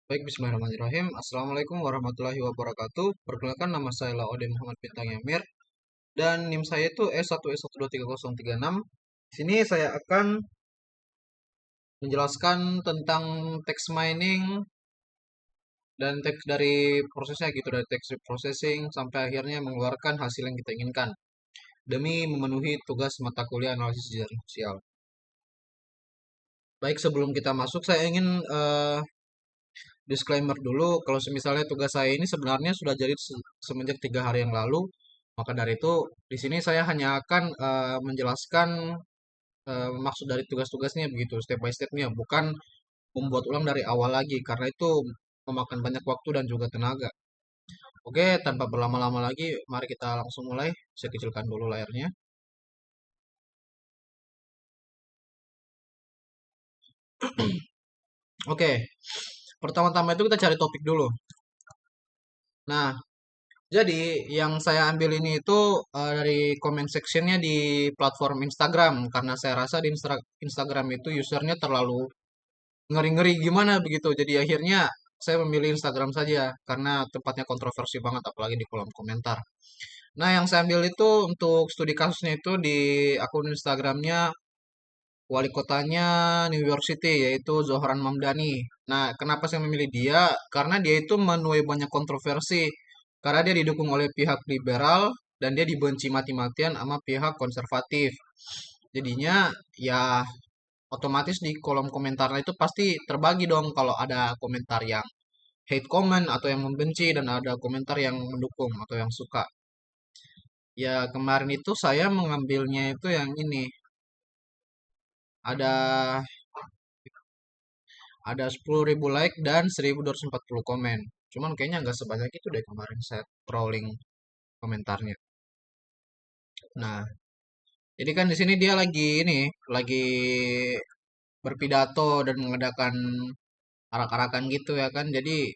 Baik, bismillahirrahmanirrahim. Assalamualaikum warahmatullahi wabarakatuh. Perkenalkan, nama saya Laode Muhammad Bintang Yamir dan NIM saya itu S1S1230036. Di sini saya akan menjelaskan tentang text mining dan teks dari prosesnya gitu, dari text processing sampai akhirnya mengeluarkan hasil yang kita inginkan demi memenuhi tugas mata kuliah analisis jaringan sosial. Baik, sebelum kita masuk saya ingin disclaimer dulu kalau misalnya tugas saya ini sebenarnya sudah jadi semenjak 3 hari yang lalu. Maka dari itu di sini saya hanya akan menjelaskan maksud dari tugas-tugasnya begitu step by stepnya, bukan membuat ulang dari awal lagi karena itu memakan banyak waktu dan juga tenaga. Oke, tanpa berlama-lama lagi, mari kita langsung mulai. Saya kecilkan dulu layarnya. Oke, pertama-tama itu kita cari topik dulu. Nah, jadi yang saya ambil ini itu dari comment sectionnya di platform Instagram karena saya rasa di Instagram itu usernya terlalu ngeri-ngeri gimana begitu. Jadi akhirnya saya memilih Instagram saja karena tempatnya kontroversi banget apalagi di kolom komentar. Nah, yang saya ambil itu untuk studi kasusnya itu di akun Instagramnya wali kotanya New York City yaitu Zohran Mamdani. Nah, kenapa saya memilih dia? Karena dia itu menuai banyak kontroversi. Karena dia didukung oleh pihak liberal dan dia dibenci mati-matian sama pihak konservatif. Jadinya ya otomatis di kolom komentarnya itu pasti terbagi dong kalau ada komentar yang hate comment atau yang membenci dan ada komentar yang mendukung atau yang suka. Ya kemarin itu saya mengambilnya itu yang ini ada 10.000 like dan 1.240 komen. Cuman kayaknya nggak sebanyak itu deh kemarin saya trolling komentarnya. Nah, jadi kan di sini dia lagi ini, lagi berpidato dan mengadakan arak-arakan gitu ya kan. Jadi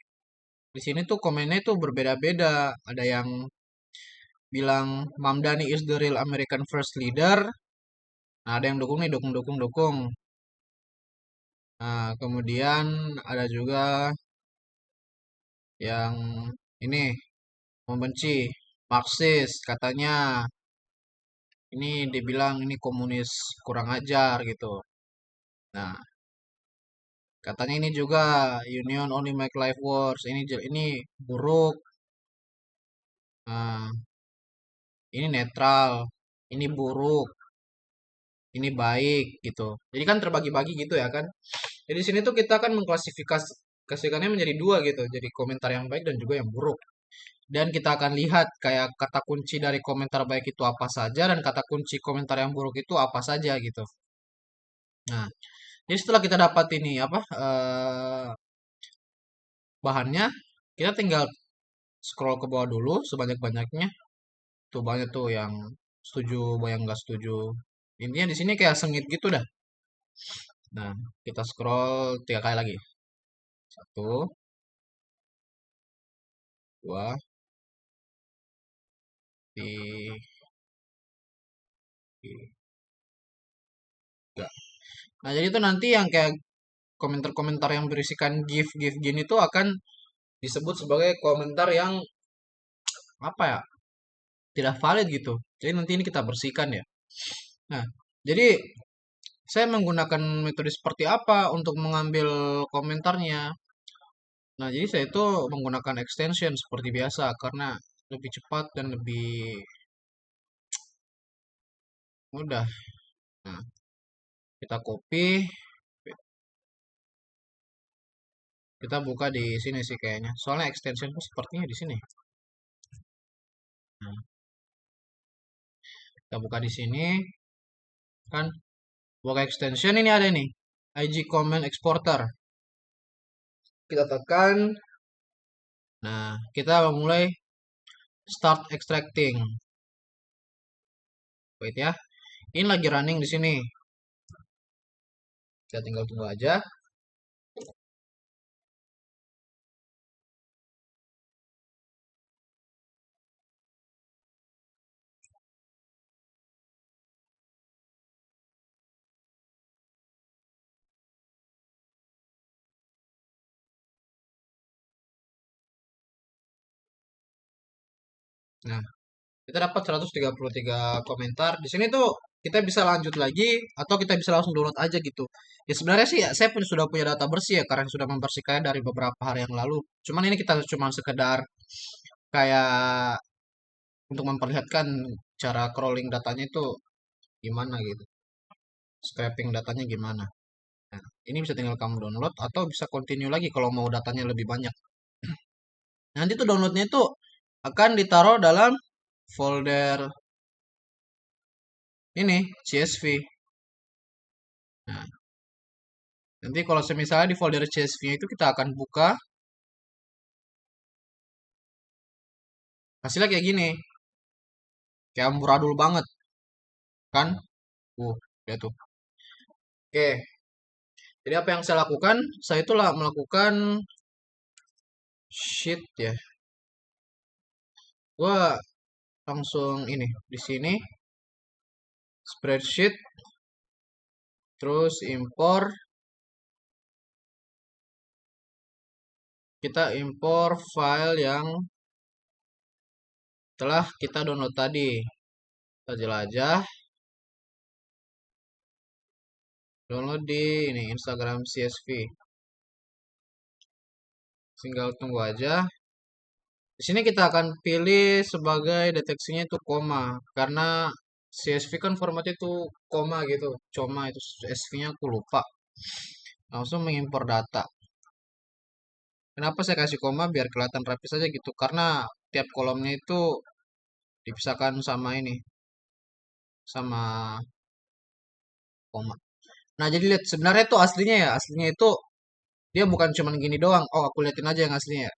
di sini tuh komennya tuh berbeda-beda. Ada yang bilang Mamdani is the real American first leader. Nah, ada yang dukung nih, dukung. Nah, kemudian ada juga yang ini membenci Marxis, katanya ini dibilang ini komunis kurang ajar gitu. Nah, katanya ini juga Union only make life worse. Ini buruk. Nah, ini netral. Ini buruk. Ini baik gitu. Jadi kan terbagi-bagi gitu ya kan. Jadi di sini tuh kita akan mengklasifikasikannya menjadi dua gitu. Jadi komentar yang baik dan juga yang buruk. Dan kita akan lihat kayak kata kunci dari komentar baik itu apa saja dan kata kunci komentar yang buruk itu apa saja gitu. Nah, jadi setelah kita dapat ini apa bahannya, kita tinggal scroll ke bawah dulu sebanyak-banyaknya. Tuh banyak tuh yang setuju, yang nggak setuju. Intinya di sini kayak sengit gitu dah. Nah, kita scroll 3 kali lagi. Satu, dua, tiga. Nah, jadi itu nanti yang kayak komentar-komentar yang berisikan gif gini tuh akan disebut sebagai komentar yang apa ya, tidak valid gitu. Jadi nanti ini kita bersihkan ya. Nah, jadi saya menggunakan metode seperti apa untuk mengambil komentarnya. Nah, jadi saya itu menggunakan extension seperti biasa karena lebih cepat dan lebih mudah. Nah, kita copy, kita buka di sini sih kayaknya. Soalnya extension tuh sepertinya di sini. Nah, kita buka di sini kan buka extension ini ada nih. IG Comment Exporter. Kita tekan. Nah, kita mulai start extracting. Wait ya. Ini lagi running di sini. Kita tinggal tunggu aja. Nah, kita dapat 133 komentar. Di sini tuh kita bisa lanjut lagi atau kita bisa langsung download aja gitu. Ya sebenarnya sih ya, saya sudah punya data bersih ya karena sudah membersihkannya dari beberapa hari yang lalu. Cuman ini kita cuma sekedar kayak untuk memperlihatkan cara crawling datanya itu gimana gitu. Scraping datanya gimana. Nah, ini bisa tinggal kamu download atau bisa continue lagi kalau mau datanya lebih banyak. Nanti tuh downloadnya itu akan ditaruh dalam folder ini CSV. Nah, nanti kalau misalnya di folder CSV itu kita akan buka hasilnya kayak gini, kayak amburadul banget kan? Ya tuh. Oke, jadi apa yang saya lakukan? Saya itulah melakukan sheet ya. Gua langsung ini di sini spreadsheet, terus impor. Kita impor file yang telah kita download tadi. Kita jelajah, download di ini Instagram CSV. Tinggal tunggu aja. Di sini kita akan pilih sebagai deteksinya itu koma karena CSV kan formatnya itu koma gitu. Coma itu CSV-nya aku lupa. Langsung mengimpor data. Kenapa saya kasih koma biar kelihatan rapi saja gitu? Karena tiap kolomnya itu dipisahkan sama ini, sama koma. Nah, jadi lihat sebenarnya itu aslinya ya, aslinya itu dia bukan cuman gini doang. Oh, aku liatin aja yang aslinya ya.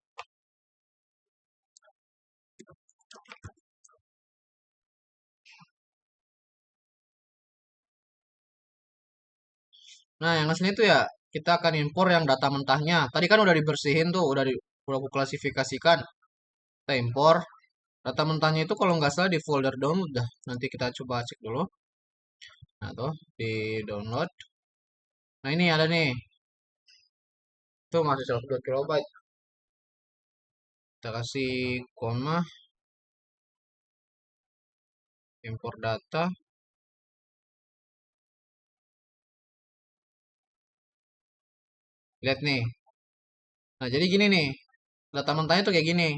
Nah, yang aslinya itu ya kita akan impor yang data mentahnya. Tadi kan udah dibersihin tuh, udah aku klasifikasikan. Kita impor. Data mentahnya itu kalau nggak salah di folder download dah. Nanti kita coba cek dulu. Nah, tuh di download. Nah, ini ada nih. Itu masih 102 kilobyte. Kita kasih koma, impor data. Lihat nih. Nah, jadi gini nih. Data mentahnya tuh kayak gini.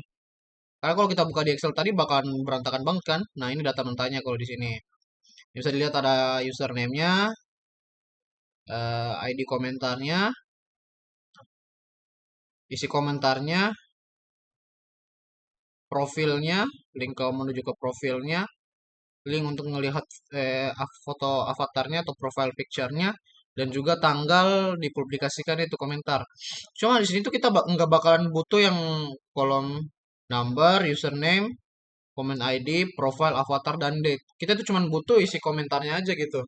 Karena kalau kita buka di Excel tadi bakalan berantakan banget kan. Nah, ini data mentahnya kalau di sini. Bisa dilihat ada username-nya, ID komentarnya, isi komentarnya, profilnya, link ke menuju ke profilnya, link untuk melihat foto avatarnya atau profile picture-nya, dan juga tanggal dipublikasikan itu komentar. Cuma di sini tuh kita nggak bakalan butuh yang kolom number, username, comment ID, profile, avatar, dan date. Kita tuh cuma butuh isi komentarnya aja gitu.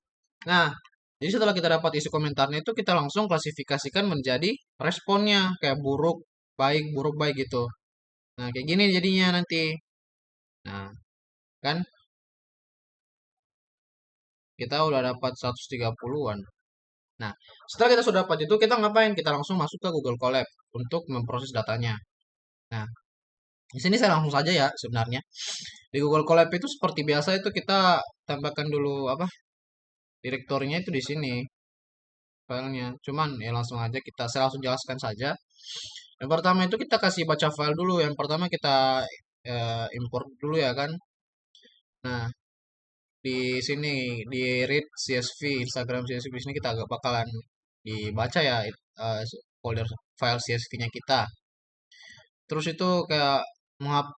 Nah, jadi setelah kita dapat isi komentarnya itu kita langsung klasifikasikan menjadi responnya kayak buruk, baik gitu. Nah, kayak gini jadinya nanti. Nah, kan kita udah dapat 130-an. Nah, setelah kita sudah dapat itu, kita ngapain? Kita langsung masuk ke Google Colab untuk memproses datanya. Nah, di sini saya langsung saja ya sebenarnya. Di Google Colab itu seperti biasa itu kita tambahkan dulu apa? Direktorinya itu di sini filenya. Cuman ya langsung aja saya langsung jelaskan saja. Yang pertama itu kita kasih baca file dulu. Yang pertama kita import dulu ya kan. Nah, di sini di read CSV Instagram CSV di sini kita agak bakalan dibaca ya folder file CSV-nya kita. Terus itu kayak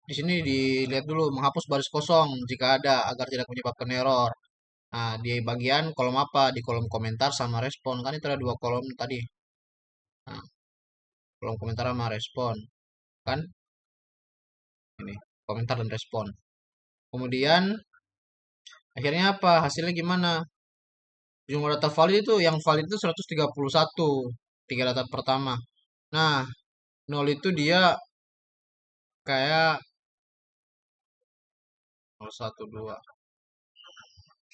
di sini dilihat dulu menghapus baris kosong jika ada agar tidak menyebabkan error. Nah, di bagian kolom apa? Di kolom komentar sama respon. Kan itu ada dua kolom tadi. Nah, kolom komentar sama respon. Kan? Ini, komentar dan respon. Kemudian, akhirnya apa? Hasilnya gimana? Jumlah data valid itu, yang valid itu 131. Tiga data pertama. Nah, nol itu dia kayak 012.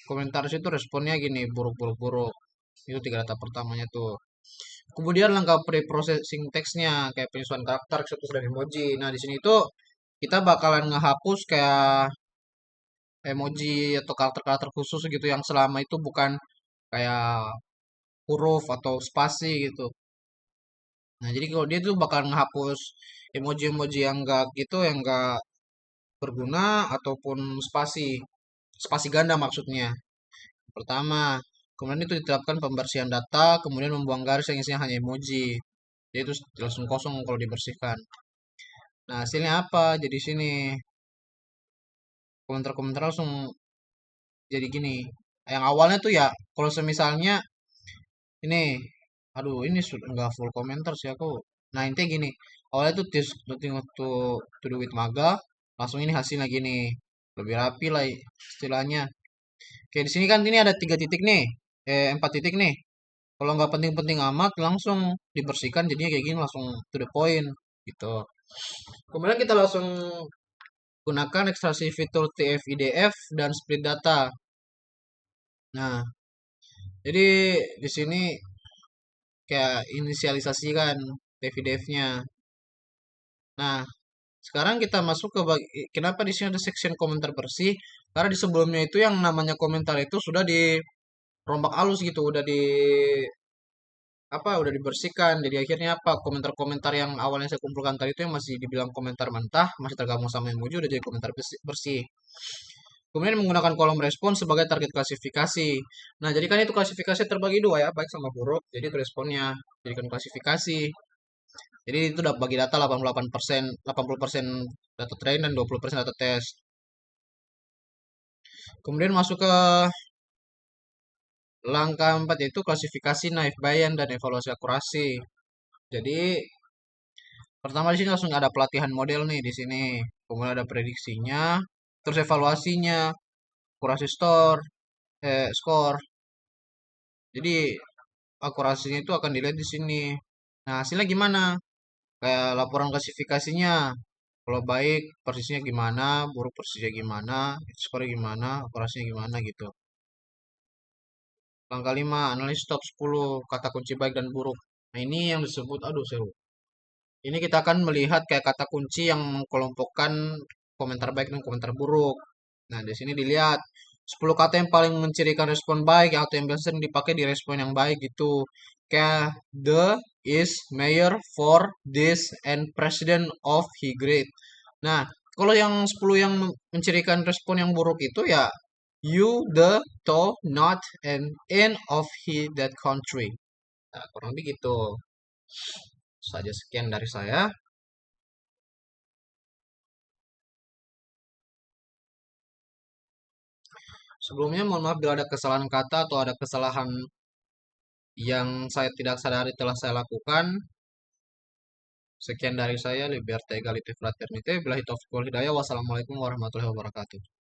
Komentar itu responnya gini, buruk. Itu tiga data pertamanya tuh. Kemudian langkah pre-processing teksnya kayak penyesuaian karakter, status dan emoji. Nah, di sini tuh kita bakalan ngehapus kayak emoji atau karakter-karakter khusus gitu yang selama itu bukan kayak huruf atau spasi gitu. Nah, jadi kalau dia tuh bakal ngehapus emoji-emoji yang enggak gitu, yang enggak berguna ataupun spasi, spasi ganda maksudnya. Pertama, kemudian itu diterapkan pembersihan data, kemudian membuang garis yang isinya hanya emoji. Jadi itu langsung kosong kalau dibersihkan. Nah, hasilnya apa? Jadi sini komentar-komentar langsung jadi gini. Yang awalnya tuh ya, kalau semisalnya ini, aduh ini sudah nggak full komentar sih aku. Nah intinya gini, awalnya tuh nothing to do with maga, langsung ini hasilnya gini, lebih rapi lah istilahnya. Kayak di sini kan ini ada 3 titik nih, 4 titik nih. Kalau nggak penting-penting amat, langsung dibersihkan jadinya kayak gini langsung to the point gitu. Kemudian kita langsung gunakan ekstraksi fitur TF-IDF dan split data. Nah, jadi di sini kayak inisialisasikan TF-IDF-nya. Nah, sekarang kita masuk ke kenapa di sini ada section komentar bersih? Karena di sebelumnya itu yang namanya komentar itu sudah dirombak halus gitu, udah di apa udah dibersihkan. Jadi akhirnya apa komentar-komentar yang awalnya saya kumpulkan tadi itu yang masih dibilang komentar mentah, masih tergabung sama emoji udah jadi komentar bersih. Kemudian menggunakan kolom respon sebagai target klasifikasi. Nah, jadi kan itu klasifikasi terbagi dua ya, baik sama buruk. Jadi itu responnya jadikan klasifikasi. Jadi itu udah bagi data 88%, 80% data train dan 20% data test. Kemudian masuk ke langkah 4 yaitu klasifikasi naif Bayes dan evaluasi akurasi. Jadi pertama di sini langsung ada pelatihan model nih di sini. Kemudian ada prediksinya, terus evaluasinya, akurasi score. Jadi akurasinya itu akan dilihat di sini. Nah, hasilnya gimana? Kayak laporan klasifikasinya. Kalau baik persisnya gimana, buruk persisnya gimana, skor gimana, akurasinya gimana gitu. Langkah 5, analisis top 10 kata kunci baik dan buruk. Nah, ini yang disebut, aduh saya lupa. Ini kita akan melihat kayak kata kunci yang mengkelompokkan komentar baik dan komentar buruk. Nah, di sini dilihat 10 kata yang paling mencirikan respon baik atau yang biasa sering dipakai di respon yang baik gitu. Kayak the is mayor for this and president of he great. Nah, kalau yang 10 yang mencirikan respon yang buruk itu ya you, the, to, not, and in of he that country. Nah, kurang lebih gitu. Saja sekian dari saya. Sebelumnya mohon maaf bila ada kesalahan kata atau ada kesalahan yang saya tidak sadari telah saya lakukan. Sekian dari saya, Liberté Égalité Fraternité. Billahi taufiq wal hidayah. Wassalamualaikum warahmatullahi wabarakatuh.